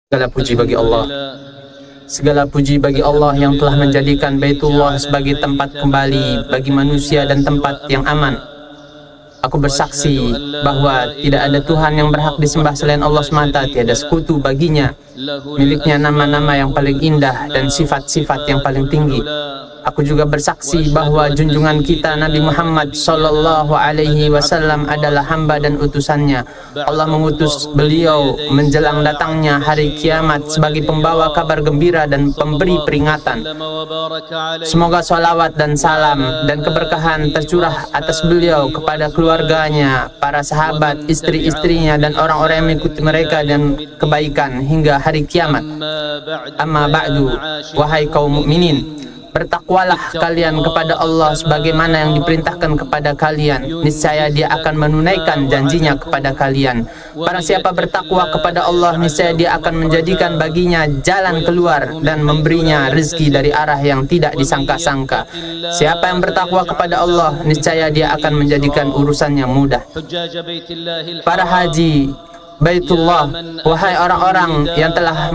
Segala puji bagi Allah. Segala puji bagi Allah yang telah menjadikan Baitullah sebagai tempat kembali bagi manusia dan tempat yang aman. Aku bersaksi bahwa tidak ada Tuhan yang berhak disembah selain Allah semata, tiada sekutu baginya. Miliknya nama-nama yang paling indah dan sifat-sifat yang paling tinggi. Aku juga bersaksi bahwa junjungan kita Nabi Muhammad sallallahu alaihi wasallam adalah hamba dan utusannya. Allah mengutus beliau menjelang datangnya hari kiamat sebagai pembawa kabar gembira dan pemberi peringatan. Semoga salawat dan salam dan keberkahan tercurah atas beliau, kepada keluarganya, para sahabat, istri-istrinya, dan orang-orang yang mengikuti mereka dan kebaikan hingga hari kiamat. Amma ba'du, wahai kaum mukminin, bertakwalah kalian kepada Allah sebagaimana yang diperintahkan kepada kalian. Niscaya Dia akan menunaikan janjinya kepada kalian. Barang siapa bertakwa kepada Allah, niscaya Dia akan menjadikan baginya jalan keluar dan memberinya rezeki dari arah yang tidak disangka-sangka. Siapa yang bertakwa kepada Allah, niscaya Dia akan menjadikan urusannya mudah. Para haji Baitullah, wahai orang-orang yang telah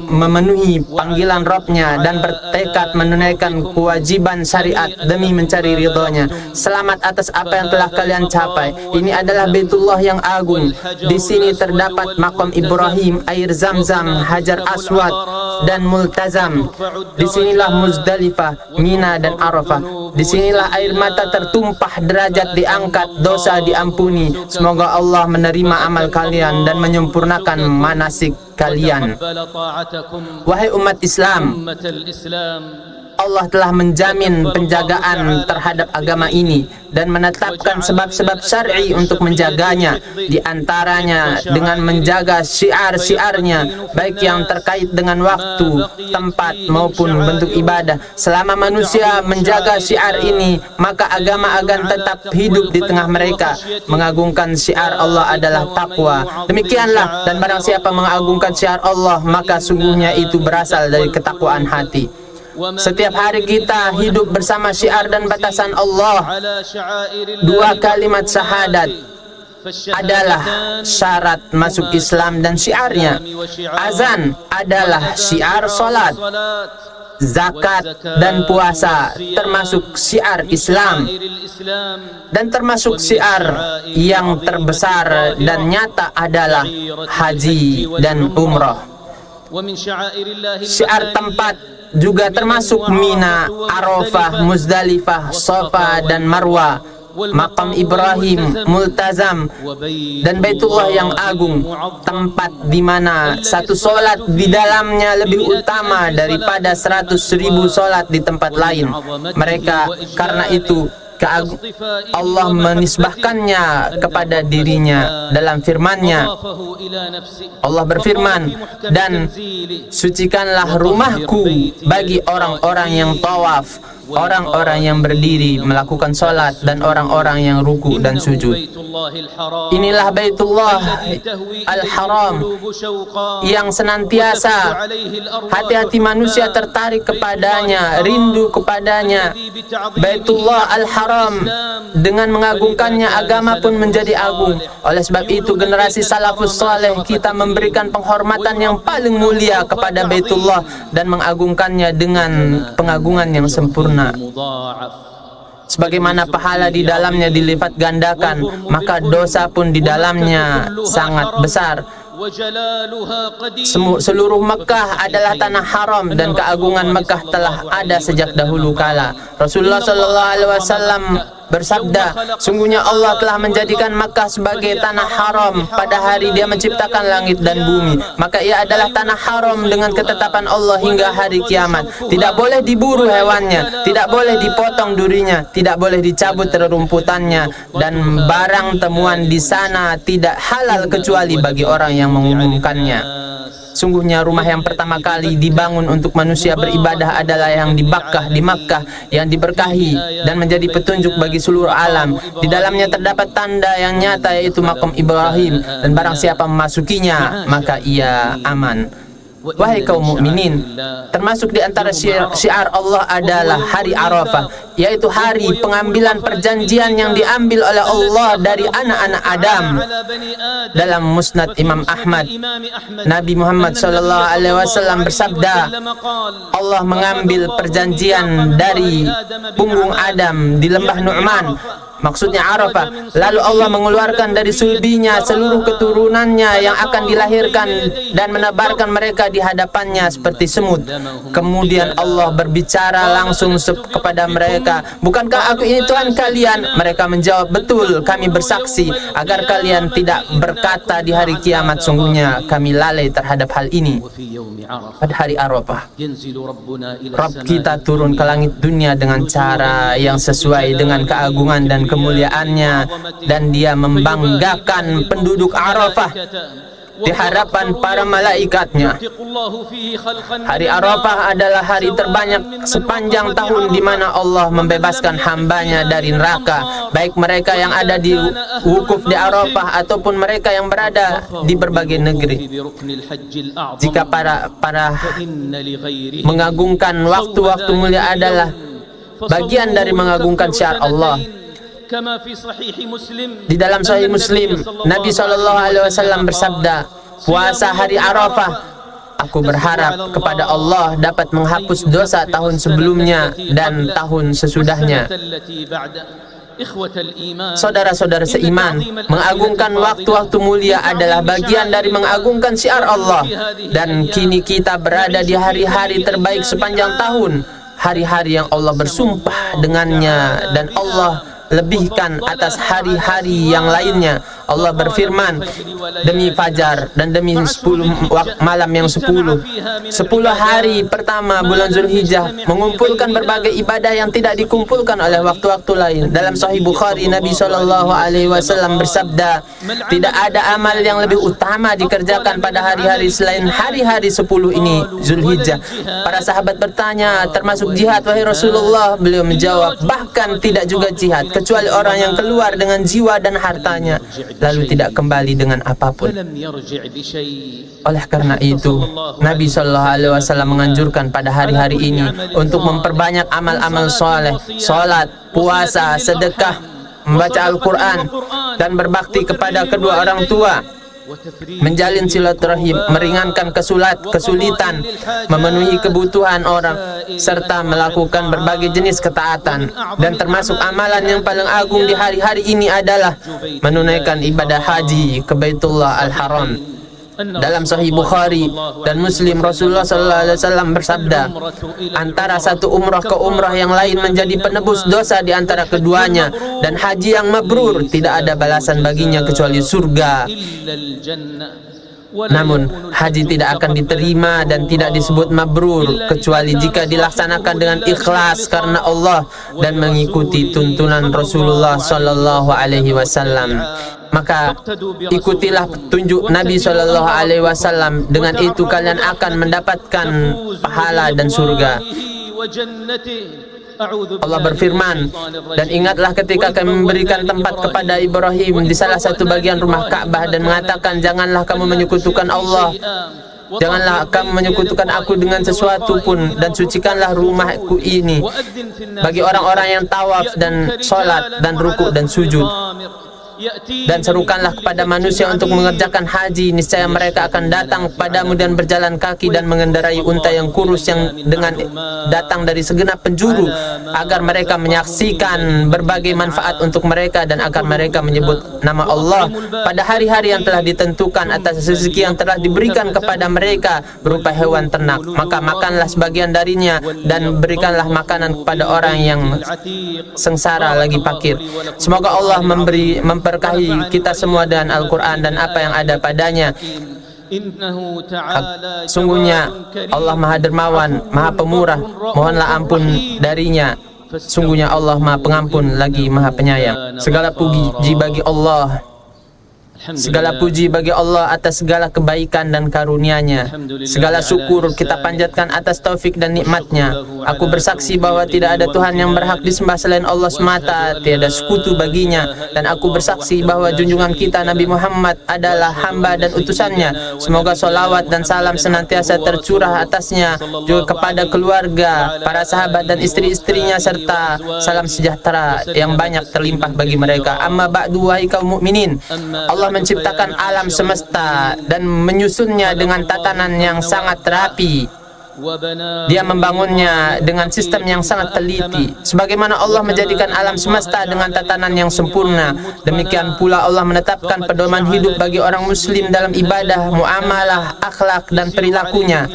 memenuhi panggilan Rabb-Nya dan bertekad menunaikan kewajiban syariat demi mencari ridhonya, selamat atas apa yang telah kalian capai. Ini adalah Baitullah yang agung. Di sini terdapat makam Ibrahim, air Zam-Zam, Hajar Aswad, dan Multazam. Disinilah Muzdalifah, Mina, dan Arafah. Disinilah air mata tertumpah, derajat diangkat, dosa diampuni. Semoga Allah menerima amal kalian dan menyempurnakan manasik kalian. Wahai umat Islam, Allah telah menjamin penjagaan terhadap agama ini dan menetapkan sebab-sebab syar'i untuk menjaganya, di antaranya dengan menjaga syiar-syiarnya, baik yang terkait dengan waktu, tempat, maupun bentuk ibadah. Selama manusia menjaga syiar ini, maka agama akan tetap hidup di tengah mereka. Mengagungkan syiar Allah adalah takwa. Demikianlah, dan barang siapa mengagungkan syiar Allah, maka sungguhnya itu berasal dari ketakwaan hati. Setiap hari kita hidup bersama syiar dan batasan Allah. Dua kalimat syahadat adalah syarat masuk Islam dan syiarnya. Azan adalah syiar salat. Zakat dan puasa termasuk syiar Islam, dan termasuk syiar yang terbesar dan nyata adalah haji dan umrah. Syiar tempat juga termasuk Mina, Arafah, Muzdalifah, Safa, dan Marwah, makam Ibrahim, Multazam, dan Baitullah yang agung, tempat di mana satu solat di dalamnya lebih utama daripada 100.000 solat di tempat lain. Karena itu Allah menisbahkannya kepada dirinya dalam firman-Nya. Allah berfirman, dan sucikanlah rumahku bagi orang-orang yang tawaf, orang-orang yang berdiri melakukan salat, dan orang-orang yang ruku dan sujud. Inilah Baitullah Al-Haram yang senantiasa hati-hati manusia tertarik kepadanya, rindu kepadanya. Baitullah Al-Haram, dengan mengagungkannya agama pun menjadi agung. Oleh sebab itu generasi salafus saleh kita memberikan penghormatan yang paling mulia kepada Baitullah dan mengagungkannya dengan pengagungan yang sempurna. Sebagaimana pahala di dalamnya dilipat gandakan, maka dosa pun di dalamnya sangat besar. Seluruh Mekah adalah tanah haram, dan keagungan Mekah telah ada sejak dahulu kala. Rasulullah sallallahu alaihi wasallam bersabda, sungguhnya Allah telah menjadikan Makkah sebagai tanah haram pada hari Dia menciptakan langit dan bumi. Maka ia adalah tanah haram dengan ketetapan Allah hingga hari kiamat. Tidak boleh diburu hewannya, tidak boleh dipotong durinya, tidak boleh dicabut rerumputannya, dan barang temuan di sana tidak halal kecuali bagi orang yang mengumumkannya. Sungguhnya rumah yang pertama kali dibangun untuk manusia beribadah adalah yang di Makkah, yang diberkahi dan menjadi petunjuk bagi seluruh alam. Di dalamnya terdapat tanda yang nyata, yaitu makam Ibrahim, dan barang siapa memasukinya maka ia aman. Wahai kaum mukminin, termasuk di antara syiar Allah adalah hari Arafah, yaitu hari pengambilan perjanjian yang diambil oleh Allah dari anak-anak Adam. Dalam Musnad Imam Ahmad, Nabi Muhammad SAW bersabda, Allah mengambil perjanjian dari punggung Adam di lembah Nu'man, maksudnya Arafah. Lalu Allah mengeluarkan dari sulbinya seluruh keturunannya yang akan dilahirkan dan menebarkan mereka di hadapannya seperti semut. Kemudian Allah berbicara langsung kepada mereka, bukankah aku ini Tuhan kalian? Mereka menjawab, betul, kami bersaksi, agar kalian tidak berkata di hari kiamat, sungguhnya kami lalai terhadap hal ini. Pada hari Arafah, Rabb kita turun ke langit dunia dengan cara yang sesuai dengan keagungan dan kemuliaannya, dan dia membanggakan penduduk Arafah di hadapan para malaikatnya. Hari Arafah adalah hari terbanyak sepanjang tahun di mana Allah membebaskan hambanya dari neraka, baik mereka yang ada di wukuf di Arafah ataupun mereka yang berada di berbagai negeri. Jika para mengagungkan waktu-waktu mulia adalah bagian dari mengagungkan syiar Allah. Di dalam Sahih Muslim, Nabi SAW bersabda, puasa hari Arafah, aku berharap kepada Allah dapat menghapus dosa tahun sebelumnya dan tahun sesudahnya. Saudara-saudara seiman, mengagungkan waktu-waktu mulia adalah bagian dari mengagungkan syiar Allah. Dan kini kita berada di hari-hari terbaik sepanjang tahun, hari-hari yang Allah bersumpah dengannya dan Allah lebihkan atas hari-hari yang lainnya. Allah berfirman, demi fajar dan demi 10 malam yang 10 hari pertama bulan Zulhijjah mengumpulkan berbagai ibadah yang tidak dikumpulkan oleh waktu-waktu lain. Dalam Sahih Bukhari, Nabi SAW bersabda, tidak ada amal yang lebih utama dikerjakan pada hari-hari selain hari-hari 10 ini Zulhijjah. Para sahabat bertanya, termasuk jihad wahai Rasulullah? Beliau menjawab, bahkan tidak juga jihad, kecuali orang yang keluar dengan jiwa dan hartanya lalu tidak kembali dengan apapun. Oleh karena itu, Nabi SAW menganjurkan pada hari-hari ini untuk memperbanyak amal-amal soleh, salat, puasa, sedekah, membaca Al-Quran, dan berbakti kepada kedua orang tua, menjalin silaturahim, meringankan kesulitan, memenuhi kebutuhan orang, serta melakukan berbagai jenis ketaatan. Dan termasuk amalan yang paling agung di hari-hari ini adalah menunaikan ibadah haji ke Baitullah Al-Haram. Dalam Sahih Bukhari dan Muslim, Rasulullah SAW bersabda, antara satu umrah ke umrah yang lain menjadi penebus dosa di antara keduanya, dan haji yang mabrur tidak ada balasan baginya kecuali surga. Namun haji tidak akan diterima dan tidak disebut mabrur kecuali jika dilaksanakan dengan ikhlas karena Allah dan mengikuti tuntunan Rasulullah SAW. Maka ikutilah petunjuk Nabi SAW. Dengan itu kalian akan mendapatkan pahala dan surga. Allah berfirman, dan ingatlah ketika kami memberikan tempat kepada Ibrahim di salah satu bagian rumah Ka'bah dan mengatakan, janganlah kamu menyekutukan Allah, janganlah kamu menyekutukan aku dengan sesuatu pun, dan sucikanlah rumahku ini bagi orang-orang yang tawaf dan sholat dan ruku dan sujud. Dan serukanlah kepada manusia untuk mengerjakan haji, niscaya mereka akan datang kepadamu dan berjalan kaki dan mengendarai unta yang kurus yang dengan datang dari segenap penjuru, agar mereka menyaksikan berbagai manfaat untuk mereka dan agar mereka menyebut nama Allah pada hari-hari yang telah ditentukan atas rezeki yang telah diberikan kepada mereka berupa hewan ternak. Maka makanlah sebagian darinya dan berikanlah makanan kepada orang yang sengsara lagi fakir. Semoga Allah memberkahi kita semua dan Al-Quran dan apa yang ada padanya. Sungguhnya Allah Maha Dermawan, Maha Pemurah, mohonlah ampun darinya. Sungguhnya Allah Maha Pengampun lagi Maha Penyayang. Segala puji bagi Allah Segala puji bagi Allah atas segala kebaikan dan karunia-Nya. Segala syukur kita panjatkan atas taufik dan nikmat-Nya. Aku bersaksi bahwa tidak ada Tuhan yang berhak disembah selain Allah semata, tiada sekutu baginya. Dan aku bersaksi bahwa junjungan kita Nabi Muhammad adalah hamba dan utusannya. Semoga salawat dan salam senantiasa tercurah atasnya, juga kepada keluarga, para sahabat dan istri-istrinya, serta salam sejahtera yang banyak terlimpah bagi mereka. Amma ba'du, wahai kaum mukminin, Allah menciptakan alam semesta dan menyusunnya dengan tatanan yang sangat rapi. Dia membangunnya dengan sistem yang sangat teliti. Sebagaimana Allah menjadikan alam semesta dengan tatanan yang sempurna, demikian pula Allah menetapkan pedoman hidup bagi orang muslim dalam ibadah, muamalah, akhlak, dan perilakunya.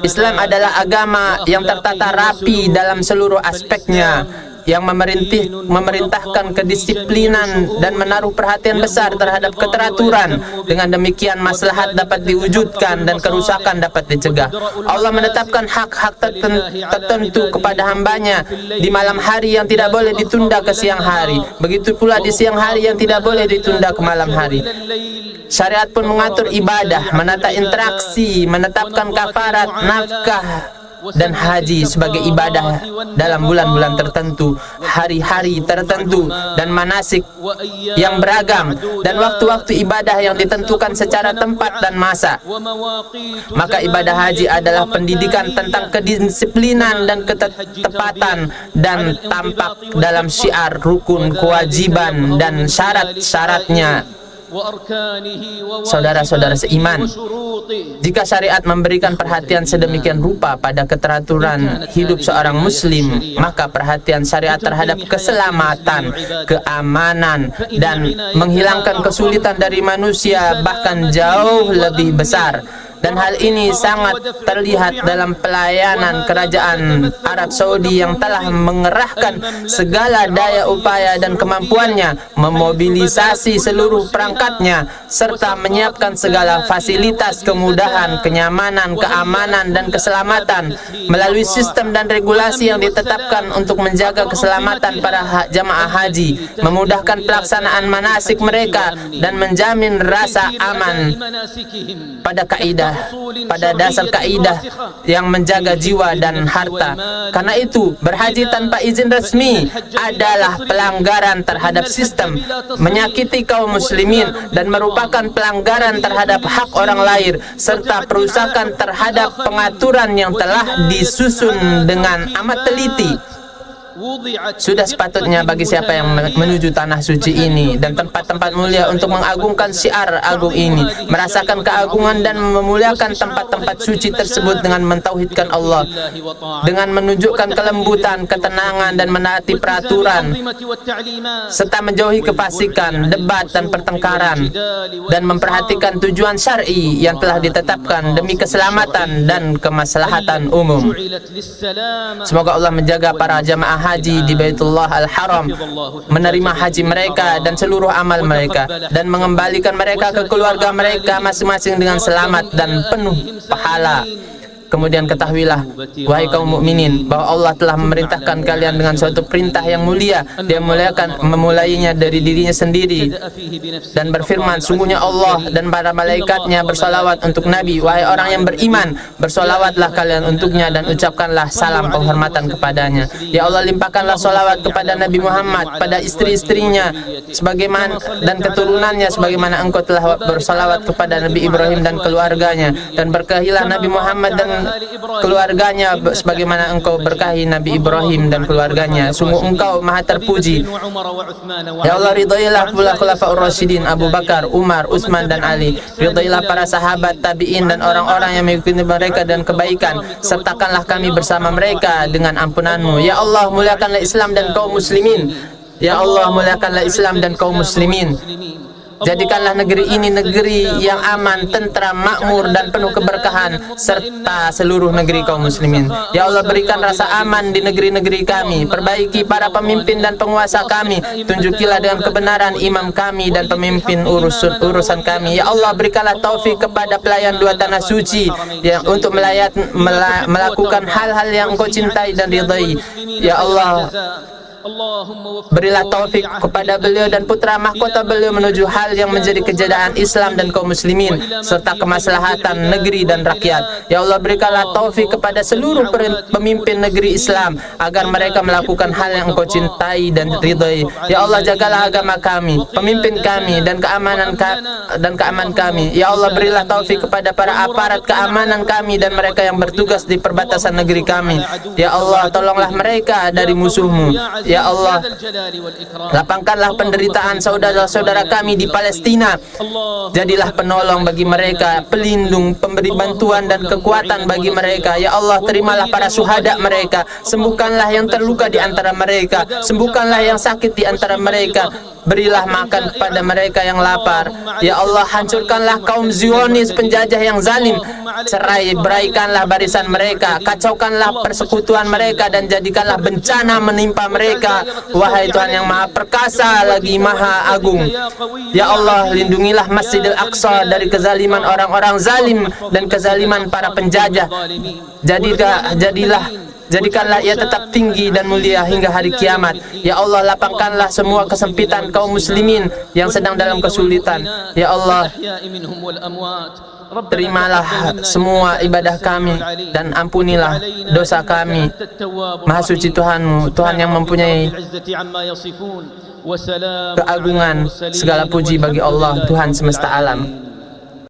Islam adalah agama yang tertata rapi dalam seluruh aspeknya, yang memerintahkan kedisiplinan dan menaruh perhatian besar terhadap keteraturan. Dengan demikian maslahat dapat diwujudkan dan kerusakan dapat dicegah. Allah menetapkan hak-hak tertentu kepada hambanya di malam hari yang tidak boleh ditunda ke siang hari. Begitu pula di siang hari yang tidak boleh ditunda ke malam hari. Syariat pun mengatur ibadah, menata interaksi, menetapkan kafarat, nafkah, dan haji sebagai ibadah dalam bulan-bulan tertentu, hari-hari tertentu, dan manasik yang beragam, dan waktu-waktu ibadah yang ditentukan secara tempat dan masa. Maka ibadah haji adalah pendidikan tentang kedisiplinan dan ketepatan, dan tampak dalam syiar, rukun, kewajiban, dan syarat-syaratnya. Saudara-saudara seiman, jika syariat memberikan perhatian sedemikian rupa pada keteraturan hidup seorang muslim, maka perhatian syariat terhadap keselamatan, keamanan, dan menghilangkan kesulitan dari manusia bahkan jauh lebih besar. Dan hal ini sangat terlihat dalam pelayanan kerajaan Arab Saudi yang telah mengerahkan segala daya upaya dan kemampuannya, memobilisasi seluruh perangkatnya, serta menyiapkan segala fasilitas, kemudahan, kenyamanan, keamanan, dan keselamatan melalui sistem dan regulasi yang ditetapkan untuk menjaga keselamatan para jamaah haji, memudahkan pelaksanaan manasik mereka, dan menjamin rasa aman pada dasar kaidah yang menjaga jiwa dan harta. Karena itu, berhaji tanpa izin resmi adalah pelanggaran terhadap sistem, menyakiti kaum muslimin, dan merupakan pelanggaran terhadap hak orang lain, serta perusakan terhadap pengaturan yang telah disusun dengan amat teliti. Sudah sepatutnya bagi siapa yang menuju tanah suci ini dan tempat-tempat mulia untuk mengagungkan syiar agung ini, merasakan keagungan dan memuliakan tempat-tempat suci tersebut dengan mentauhidkan Allah, dengan menunjukkan kelembutan, ketenangan, dan menaati peraturan, serta menjauhi kefasikan, debat, dan pertengkaran, dan memperhatikan tujuan syar'i yang telah ditetapkan demi keselamatan dan kemaslahatan umum. Semoga Allah menjaga para jamaah haji di Baitullah Al-Haram, menerima haji mereka dan seluruh amal mereka, dan mengembalikan mereka ke keluarga mereka masing-masing dengan selamat dan penuh pahala. Kemudian ketahuilah, wahai kaum mukminin, bahwa Allah telah memerintahkan kalian dengan suatu perintah yang mulia. Dia memulainya dari dirinya sendiri dan berfirman, sungguhnya Allah dan para malaikatnya bersolawat untuk Nabi. Wahai orang yang beriman, bersolawatlah kalian untuknya dan ucapkanlah salam penghormatan kepadanya. Ya Allah, limpahkanlah solawat kepada Nabi Muhammad, pada istri-istrinya sebagaimana dan keturunannya, sebagaimana engkau telah bersolawat kepada Nabi Ibrahim dan keluarganya, dan berkahilah Nabi Muhammad dan keluarganya sebagaimana engkau berkahi Nabi Ibrahim dan keluarganya. Sungguh engkau maha terpuji. Ya Allah, ridailah pula khulafaur rasyidin Abu Bakar, Umar, Utsman, dan Ali. Ridailah para sahabat, tabi'in, dan orang-orang yang mengikuti mereka dan kebaikan. Sertakanlah kami bersama mereka dengan ampunan-Mu. Ya Allah, muliakanlah Islam dan kaum muslimin. Ya Allah, muliakanlah Islam dan kaum muslimin. Jadikanlah negeri ini negeri yang aman, tentram, makmur, dan penuh keberkahan, serta seluruh negeri kaum muslimin. Ya Allah, berikan rasa aman di negeri-negeri kami. Perbaiki para pemimpin dan penguasa kami. Tunjukilah dengan kebenaran imam kami dan pemimpin urusan kami. Ya Allah, berikanlah taufik kepada pelayan dua tanah suci yang untuk melakukan hal-hal yang engkau cintai dan ridai. Ya Allah, Berilah taufik kepada beliau dan putra mahkota beliau menuju hal yang menjadi kejayaan Islam dan kaum muslimin serta kemaslahatan negeri dan rakyat. Ya Allah, berikanlah taufik kepada seluruh pemimpin negeri Islam agar mereka melakukan hal yang Engkau cintai dan ridhai. Ya Allah, jagalah agama kami, pemimpin kami dan keamanan kami. Ya Allah, berilah taufik kepada para aparat keamanan kami dan mereka yang bertugas di perbatasan negeri kami. Ya Allah, tolonglah mereka dari musuh-Mu. Ya Allah, lapangkanlah penderitaan saudara-saudara kami di Palestina. Jadilah penolong bagi mereka, pelindung, pemberi bantuan dan kekuatan bagi mereka. Ya Allah, terimalah para syuhada mereka. Sembuhkanlah yang terluka di antara mereka. Sembuhkanlah yang sakit di antara mereka. Berilah makan kepada mereka yang lapar. Ya Allah, hancurkanlah kaum Zionis penjajah yang zalim. Beraikanlah barisan mereka, kacaukanlah persekutuan mereka dan jadikanlah bencana menimpa mereka. Wahai Tuhan yang Maha Perkasa lagi Maha Agung. Ya Allah, lindungilah Masjidil Aqsa dari kezaliman orang-orang zalim dan kezaliman para penjajah. Jadikanlah ia tetap tinggi dan mulia hingga hari kiamat. Ya Allah, lapangkanlah semua kesempitan kaum muslimin yang sedang dalam kesulitan. Ya Allah, terimalah semua ibadah kami dan ampunilah dosa kami. Maha suci Tuhan-Mu, Tuhan yang mempunyai keagungan. Segala puji bagi Allah, Tuhan semesta alam.